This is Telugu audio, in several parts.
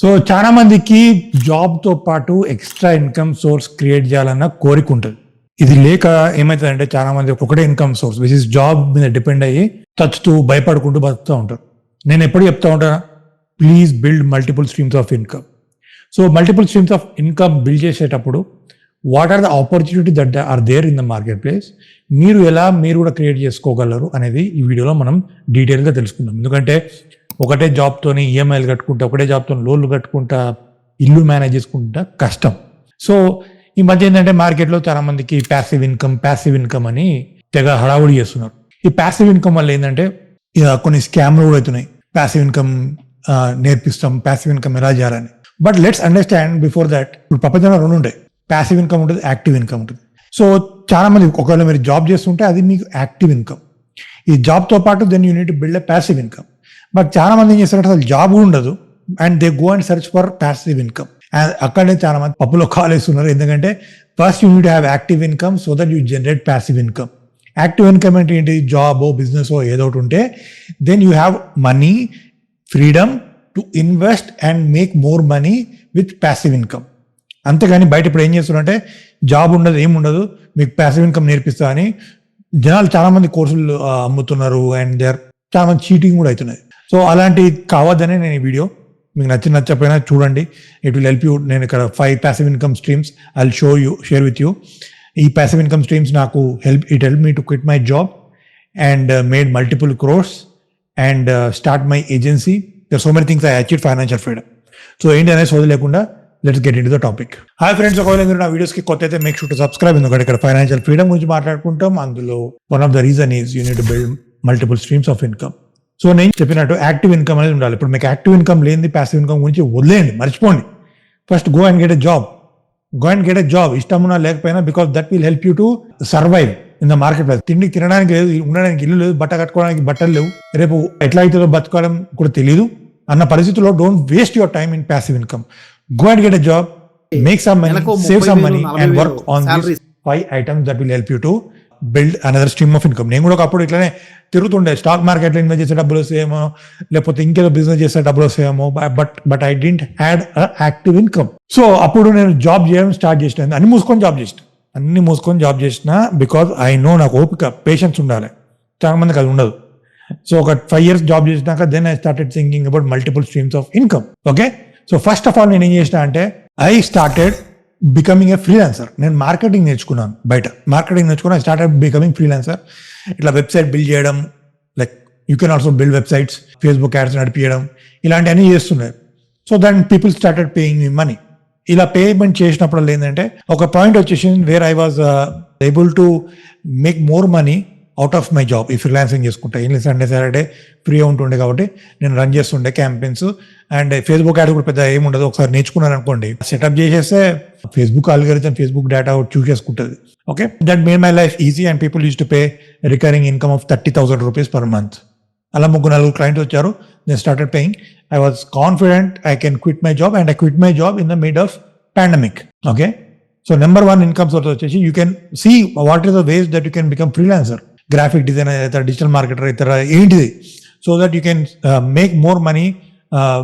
సో చాలా మందికి జాబ్తో పాటు ఎక్స్ట్రా ఇన్కమ్ సోర్స్ క్రియేట్ చేయాలన్న కోరిక ఉంటుంది. ఇది లేక ఏమవుతుందంటే చాలా మంది ఒకటే income source which is job మీద డిపెండ్ అయ్యి చచ్చుతూ భయపడుకుంటూ బతుకుతూ ఉంటారు. నేను ఎప్పుడు చెప్తా ఉంటాను, please build multiple streams of income. So multiple streams of income build చేసేటప్పుడు what are the opportunity that are there in the market place, మీరు కూడా క్రియేట్ చేసుకోగలరు అనేది ఈ వీడియోలో మనం డీటెయిల్గా తెలుసుకుందాం. ఎందుకంటే ఒకటే జాబ్తోని ఈఎంఐలు కట్టుకుంటా, ఒకటే జాబ్తో లోన్లు కట్టుకుంటా, ఇల్లు మేనేజ్ చేసుకుంటా కష్టం. సో ఈ మధ్య ఏంటంటే మార్కెట్లో చాలా మందికి ప్యాసివ్ ఇన్కమ్ అని తెగ హడావుడి చేస్తున్నారు. ఈ ప్యాసివ్ ఇన్కమ్ వల్ల ఏంటంటే కొన్ని స్కామ్లు కూడా అవుతున్నాయి. ప్యాసివ్ ఇన్కమ్ నేర్పిస్తాం, ప్యాసివ్ ఇన్కమ్ ఎలా చేయాలని. But let's understand before that, ఇప్పుడు ప్రపంచంలో రెండు ఉంటాయి, ప్యాసివ్ ఇన్కమ్ ఉంటుంది, యాక్టివ్ ఇన్కమ్ ఉంటుంది. సో చాలా మంది ఒకవేళ మీరు జాబ్ చేస్తుంటే అది మీకు యాక్టివ్ ఇన్కమ్. ఈ జాబ్తో పాటు then you need to build a passive income. But చాలా మంది ఏం చేస్తారంటే అసలు జాబ్ ఉండదు and they go and search for passive income. అక్కడనే చాలా మంది పప్పులో కాలేస్తున్నారు. ఎందుకంటే first you need have active income so that you generate passive income. Active income అంటే ఏంటి? జాబో బిజినెస్ ఏదో ఒకటి ఉంటే then you have money, freedom to invest and make more money with passive income. అంతేగాని బయట ఇప్పుడు ఏం చేస్తున్నారంటే జాబ్ ఉండదు, ఏముండదు, మీకు ప్యాసివ్ ఇన్కమ్ నేర్పిస్తా అని జనాలు చాలా మంది కోర్సులు అమ్ముతున్నారు అండ్ దే ఆర్ చాలా మంది చీటింగ్ కూడా అవుతున్నాయి. సో అలాంటి కావద్దనే నేను ఈ వీడియో, మీకు నచ్చకపోయినా చూడండి, ఇట్ విల్ హెల్ప్ యూ. నేను ఇక్కడ 5 passive income streams I will share with you. ఈ ప్యాసివ్ ఇన్కమ్ స్ట్రీమ్స్ నాకు help me to quit my job and made multiple crores and start my agency. There so many things I achieve financial freedom. So ఏంటి అనేది సోది లేకుండా let's get into the topic. Hi friends, ఒకవేళ మీరు నా వీడియోస్కి కొత్త అయితే మేక్ షూర్ టు సబ్స్క్రైబ్. ఎందుకంటే ఇక్కడ ఫైనాన్షియల్ ఫ్రీడమ్ గురించి మాట్లాడుకుంటాం. అందులో one of the reason is you need to build multiple streams of income. So నేను చెప్పినట్టు యాక్టివ్ ఇన్కమ్ అనేది ఉండాలి. ఇప్పుడు మీకు యాక్టివ్ ఇన్కమ్ లేనిది ప్యాసివ్ ఇన్కమ్ గురించి వదిలేయండి, మర్చిపోండి. First go and get a job. ఇష్టమున్నా లేకపోయినా, because that will help you to survive in the market place. తినడానికి లేదు, ఉండడానికి ఇల్లు లేదు, బట్ట కట్టుకోవడానికి బట్టలు లేవు, రేపు ఎట్లా అవుతుందో బతుకోవడం కూడా తెలియదు అన్న పరిస్థితుల్లో don't waste your time in passive income. Go and get a job, make some money, save some money and work on these 5 items that will help you to build another stream of income. నేను కూడా ఒకప్పుడు ఇట్లానే తిరుగుతుండే, స్టాక్ మార్కెట్లో ఇన్వెస్ట్ చేసే డబ్బులు వస్తాయేమో, లేకపోతే ఇంకేదో బిజినెస్ చేసే డబ్బులు వస్తాయేమో, but I didn't had active income. So అప్పుడు నేను జాబ్ చేయడం స్టార్ట్ చేసిన, అన్ని మూసుకొని జాబ్ చేసిన బికాజ్ ఐ నో నాకు ఓపిక, పేషెన్స్ ఉండాలి. చాలా మందికి అది ఉండదు. సో ఒక 5 years జాబ్ చేసినాక then I started thinking about multiple streams of income. Okay, so first of all నేను ఏం చేసిన అంటే I started becoming a freelancer. నేను మార్కెటింగ్ నేర్చుకున్నాను, ఐ స్టార్టెడ్ బికమింగ్ ఫ్రీలాన్సర్. ఇట్లా వెబ్సైట్ బిల్డ్ చేయడం, like you can also build websites, Facebook ads నడిపించడం, ఇలాంటివన్నీ చేస్తున్నారు. So then people started paying me money. ఇలా పేమెంట్ చేసినప్పుడు ఏంటంటే ఒక పాయింట్ వచ్చేసి where I was able to make more money out of my job. ఈ ఫ్రీలాన్సింగ్ చేసుకుంటా, ఏం లేదు, సండే సాటర్డే ఫ్రీ ఉంటుండే కాబట్టి నేను రన్ చేస్తుండే క్యాంపెయిన్స్. అండ్ ఫేస్బుక్ యాడ్ కూడా పెద్ద ఏముండదు, ఒకసారి నేర్చుకున్నాను అనుకోండి, సెటప్ చేసేస్తే Facebook algorithm, Facebook data choose చేసుకుంటుంది. Okay, that made my life easy and people use to pay recurring income of 30,000 rupees per month. అలా 3-4 క్లయింట్స్ వచ్చారు. నేను started paying. I was confident I can quit my job and I quit my job in the mid of pandemic. Okay, so number 1 income source వచ్చేసి you can see what is the ways that you can become freelancer. Graphic designer అవుతారా, డిజిటల్ మార్కెటర్ అవుతారా, ఏంటిది, so that you can make more money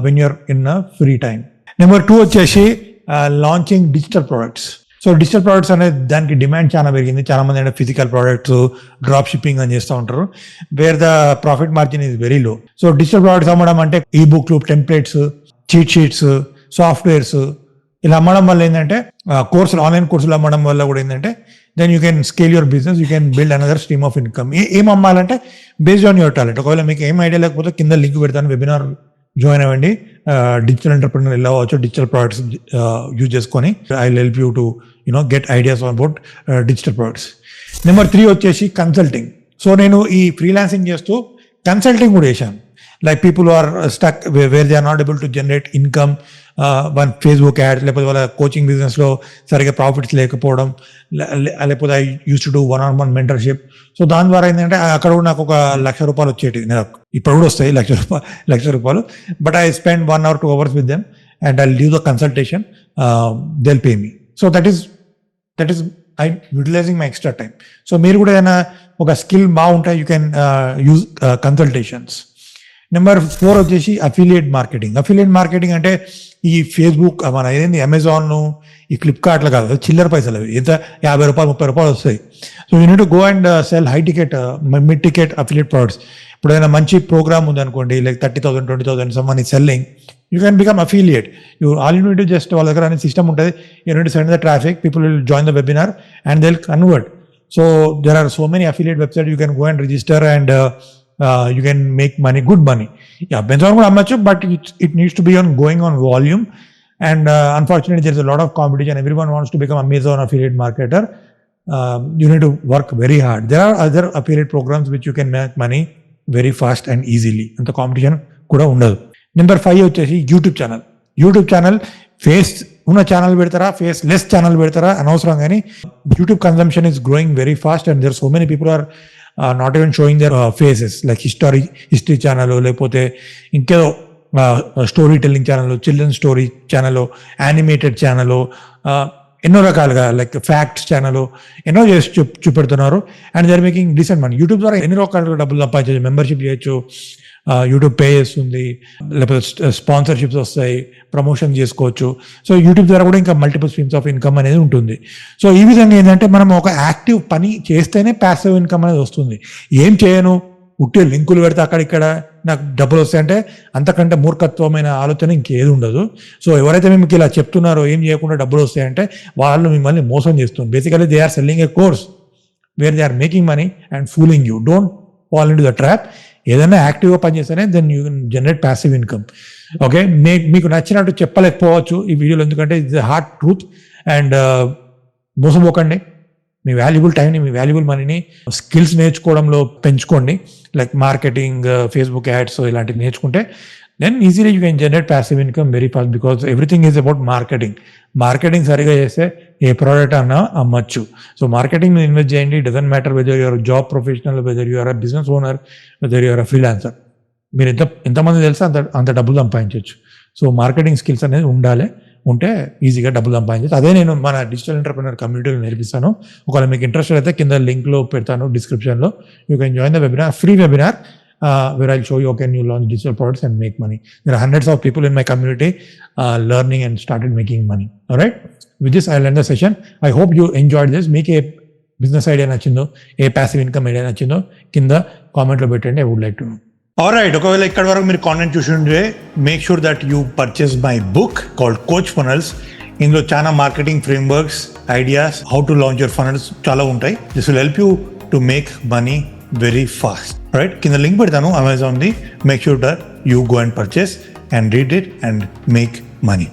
when you're in free time. Number 2 వచ్చేసి launching digital products. So digital products అనేది దానికి డిమాండ్ చాలా పెరిగింది. చాలా మంది అంటే ఫిజికల్ ప్రోడక్ట్స్, డ్రాప్ షిప్పింగ్ అని చేస్తూ ఉంటారు, wear the profit margin is very low. So digital products అమ్మడం అంటే ఈ బుక్లు, టెంప్లెట్స్, చీట్ షీట్స్, సాఫ్ట్వేర్స్ ఇలా అమ్మడం వల్ల ఏంటంటే కోర్సులు, ఆన్లైన్ కోర్సులు అమ్మడం వల్ల కూడా ఏంటంటే then you can scale your business, you can build another stream of income. ఏం అమ్మాలంటే బేస్డ్ ఆన్ యువర్ టాలెంట్. ఒకవేళ మీకు ఏం ఐడియా లేకపోతే కింద లింక్ పెడతాను, వెబినార్ జాయిన్ అవ్వండి. డిజిటల్ ఎంటర్ప్రెన్యూర్ ఎలా అవ్వచ్చు, డిజిటల్ ప్రోడక్ట్స్ యూజ్ చేసుకొని I will help you to get ideas about digital products. Number 3 వచ్చేసి కన్సల్టింగ్. సో నేను ఈ ఫ్రీలాన్సింగ్ చేస్తూ కన్సల్టింగ్ కూడా చేశాను. Like people are stuck where they are not able to generate income on Facebook ad, లేకపోతే వాళ్ళ కోచింగ్ బిజినెస్లో సరిగ్గా ప్రాఫిట్స్ లేకపోవడం, లేకపోతే I use to do 1-on-1 mentorship. So దాని ద్వారా ఏంటంటే అక్కడ కూడా నాకు ₹1,00,000 వచ్చేటి. నాకు ఇప్పుడు కూడా వస్తాయి ₹1,00,000. But I spend 1 or 2 hours with them and I'll do the consultation. They'll pay me. So that is I utilizing my extra time. So మీరు కూడా ఏదైనా ఒక స్కిల్ బాగుంటే you can use consultations. Number 4 వచ్చేసి అఫిలియేట్ మార్కెటింగ్. అఫిలియేట్ మార్కెటింగ్ అంటే ఈ ఫేస్బుక్ మన ఏదైంది అమెజాన్, ఈ ఫ్లిప్కార్ట్లో కాదు, చిల్లర పైసలు అవి ఎంత ₹50 ₹30 వస్తాయి. So you need to go and sell high ticket mid ticket affiliate products. ఇప్పుడు ఏదైనా మంచి ప్రోగ్రామ్ ఉందనుకోండి, like 30,000 20,000 someone is selling, you can become affiliate. All you need to just వాళ్ళ దగ్గర అనే సిస్టమ్ ఉంటుంది. You need to send the traffic, people will join the webinar and they will convert. So there are so many affiliate website you can go and register and you can make money, good money. Yeah, Amazon కూడా అమ్మచ్చు, but it needs to be going on volume. And unfortunately, there's a lot of competition. Everyone wants to become Amazon affiliate marketer. You need to work very hard. There are other affiliate programs which you can make money very fast and easily. అంత కాంపిటీషన్ కూడా ఉండదు. నెంబర్ 5 వచ్చేసి YouTube channel. YouTube channel face ఉన్న ఛానల్ పెడతారా, ఫేస్ లెస్ ఛానల్ పెడతారా అనవసరం, కానీ YouTube consumption is growing very fast and there so many people are not even showing their faces, like history channel, లేకపోతే ఇంకేదో story telling channel, children story channel, animated channel, ఎన్నో రకాలుగా లైక్ ఫ్యాక్ట్స్ ఛానల్ ఎన్నో చేసి చూపెడుతున్నారు. And they are making decent money. YouTube ద్వారా ఎన్ని రకాలుగా డబ్బులు సంపాదించవచ్చు. మెంబర్షిప్ చేయొచ్చు, యూట్యూబ్ పే చేస్తుంది, లేకపోతే స్పాన్సర్షిప్స్ వస్తాయి, ప్రమోషన్ చేసుకోవచ్చు. సో యూట్యూబ్ ద్వారా కూడా ఇంకా మల్టిపుల్ స్ట్రీమ్స్ ఆఫ్ ఇన్కమ్ అనేది ఉంటుంది. సో ఈ విధంగా ఏంటంటే మనం ఒక యాక్టివ్ పని చేస్తేనే ప్యాసివ్ ఇన్కమ్ అనేది వస్తుంది. ఏం చేయను, ఉట్టే లింకులు పెడితే అక్కడిక్కడ నాకు డబ్బులు వస్తాయంటే అంతకంటే మూర్ఖత్వమైన ఆలోచన ఇంకేది ఉండదు. సో ఎవరైతే మీకు ఇలా చెప్తున్నారో ఏం చేయకుండా డబ్బులు వస్తాయంటే వాళ్ళు మిమ్మల్ని మోసం చేస్తుంది. Basically they are selling a course where they are making money and fooling you. Don't fall into the trap. ఏదైనా యాక్టివ్గా పనిచేస్తేనే then you can generate passive income. Okay, మీకు నచ్చినట్టు చెప్పలేకపోవచ్చు ఈ వీడియోలో, ఎందుకంటే ఇట్స్ హార్డ్ ట్రూత్. అండ్ మోసపోకండి. మీ వాల్యుబుల్ టైంని, మీ వాల్యుబుల్ మనీని స్కిల్స్ నేర్చుకోవడంలో పెంచుకోండి. లైక్ మార్కెటింగ్, ఫేస్బుక్ యాడ్స్ ఇలాంటివి నేర్చుకుంటే then easily you can generate passive income very fast, because everything is about marketing. Marketing సరిగా చేస్తే ఏ ప్రోడక్ట్ అన్నా అమ్మచ్చు. సో మార్కెటింగ్ మీద ఇన్వెస్ట్ చేయండి. Doesn't matter whether you're job professional, whether you're business owner, whether you're freelancer. మీరు ఎంతమంది తెలిస్తే అంత డబ్బులు సంపాదించవచ్చు. సో మార్కెటింగ్ స్కిల్స్ అనేది ఉంటే ఈజీగా డబ్బులు సంపాదించవచ్చు. అదే నేను మన డిజిటల్ ఎంటర్ప్రెన్యూర్ కమ్యూనిటీలో నేర్పిస్తాను. ఒకవేళ మీకు ఇంట్రెస్ట్ అయితే కింద లింక్లో పెడతాను డిస్క్రిప్షన్లో. You can join the webinar, free webinar, where I'll show you how can you launch digital products and make money. There are hundreds of people in my community learning and started making money. All right. With this, I'll end the session. I hope you enjoyed this. Make a business idea nachindu, a passive income idea nachindu, kinda comment lo bettandi. I would like to know. All right. ఒకవేళ ఇక్కడ వరకు మీరు కాంటెంట్ చూసి ఉంటే make sure that you purchase my book called Coach Funnels. ఇందులో చాలా marketing frameworks, ideas, how to launch your funnels చాలా ఉంటాయి. This will help you to make money very fast. Right, కింద లింక్ పెడతాను అమెజాన్ది. Make sure that you go and purchase and read it and make money.